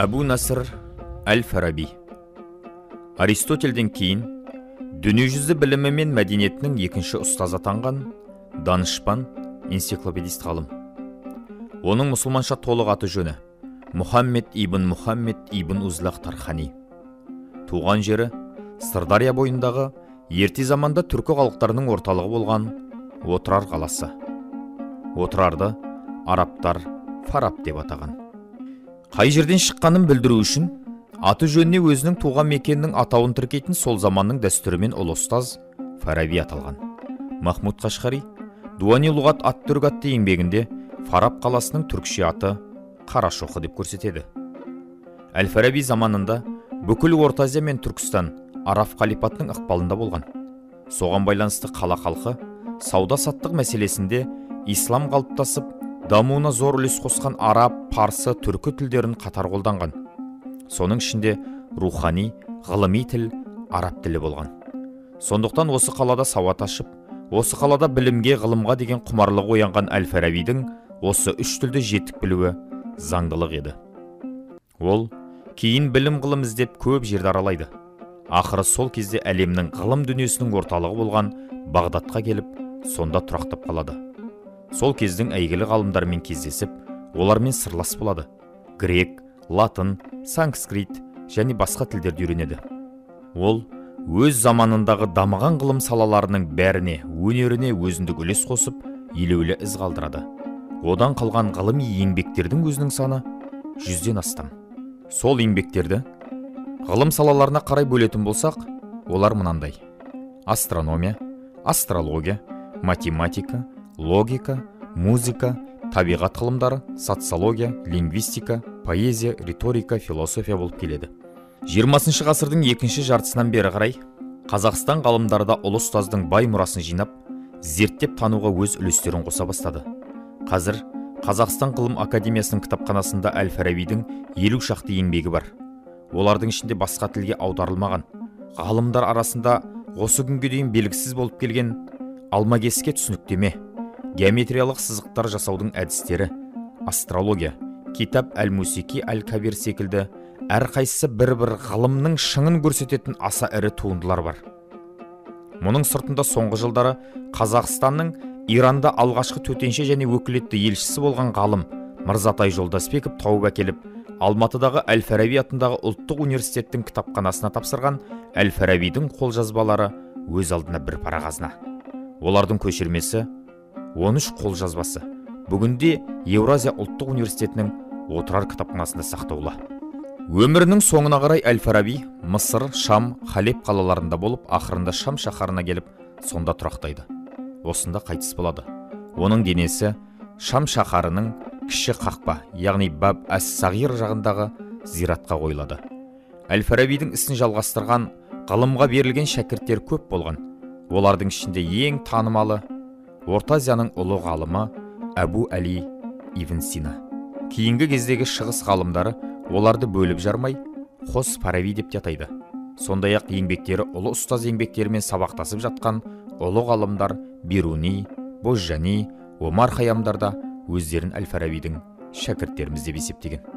Әбу Насыр әл-Фараби. Аристотельден кейін дүниежүзі білімі мен мәдениетінің екінші ұстазы атанған данышпан, энциклопедист ғалым. Оның мұсылманша толық аты жөні Мұхаммед ибн Узлақ Тархани. Туған жері Сырдария бойындағы ерте заманда түркі халықтарының орталығы болған Отырар қаласы. Отырарды арабтар Фараб деп атаған. Қай жерден шыққанын білдіру үшін аты жөніне өзінің туған мекенінің атауын тіркейтін сол заманның дәстүрімен ұлы ұстаз Фараби аталған. Махмуд Қашқари Дуани лұғат ат-түрк атты еңбегінде Фараб қаласының түркше аты Қарашоқы деп көрсетеді. Әл-Фараби заманында бүкіл Орта Азия мен Түркістан Араб халифатының ықпалында болған. Соған байланысты қала халқы сауда-саттық мәселесінде ислам қалыптасып, дамуына зор үлес қосқан араб, парсы, түркі тілдерін қатар қолданған. Соның ішінде рухани, ғылыми тіл араб тілі болған. Сондықтан осы қалада сауат ашып, осы қалада білімге, ғылымға деген құмарлығы оянған Әл-Фарабидің осы үш тілді жетік білуі заңдылық еді. Ол кейін білім ғылым іздеп көп жерді аралайды. Ақыры сол кезде әлемнің ғылым дүниесінің орталығы болған Бағдатқа келіп, сонда тұрақтап қалады. Сол кездің әйгілі ғалымдармен кездесіп, олармен сырлас болады. Грек, латын, санскрит және басқа тілдерді үйренеді. Ол өз заманындағы дамыған ғылым салаларының бәріне, өнеріне өзіндік үлес қосып, елеулі із қалдырады. Одан қалған ғылыми еңбектердің өзінің саны 100-ден астам. Сол еңбектерді ғылым салаларына қарай бөлетін болсақ, олар мынандай: астрономия, астрология, математика, логика, музыка, табиғат ғылымдары, социология, лингвистика, поэзия, риторика, философия болып келеді. 20 ғасырдың екінші жартысынан бері қарай Қазақстан ғалымдары да ұлы ұстаздың бай мұрасын жинап, зерттеп тануға өз үлестерін қоса бастады. Қазір Қазақстан ғылым академиясының кітапханасында Әл-Фарабидің 50 шақты еңбегі бар. Олардың ішінде басқа тілге аударылмаған, ғалымдар арасында осы күнге дейін белгісіз болып келген алмагеске түсініктеме, геометриялық сызықтар жасаудың әдістері, астрология, китап әл-Мусики әл-Кабир секілді әрқайсысы бір-бір ғылымның шыңын көрсететін аса ірі туындылар бар. Мұның сыртында соңғы жылдары Қазақстанның Иранда алғашқы төтенше және өкілетті елшісі болған ғалым Мырзатай Жолдасбеков тауып әкеліп, Алматыдағы Әл-Фараби атындағы ұлттық университеттің кітапханасына тапсырған Әл-Фарабидің қолжазбалары өз алдына бір парағазына. Олардың көшірмесі 13 қолжазбасы бүгінде Еуразия ұлттық университетінің Отырар кітапханасында сақтаулы. Өмірінің соңына қарай Әл-Фараби Мысыр, Шам, Халеп қалаларында болып, ақырында Шам шаһарына келіп, сонда тұрақтайды. Осында қайтыс болады. Оның денесі Шам шаһарының кіші қақпа, яғни Баб әс-Сағир жағындағы зиратқа қойылады. Әл-Фарабидің ісін жалғастырған, ғылымға берілген шәкірттер көп болған. Олардың ішінде ең танымалы Орта Азияның ұлы ғалымы Әбу Әли ибн Сина. Кейінгі кездегі шығыс ғалымдары оларды бөліп жармай Қос Фараби деп те атайды. Сондай-ақ еңбектері ұлы ұстаз еңбектерімен сабақтасып жатқан ұлы ғалымдар Бируни, Бозжани, Омар Хайямдар да өздерін Әл-Фарабидің шәкірттеріміз деп есептеген.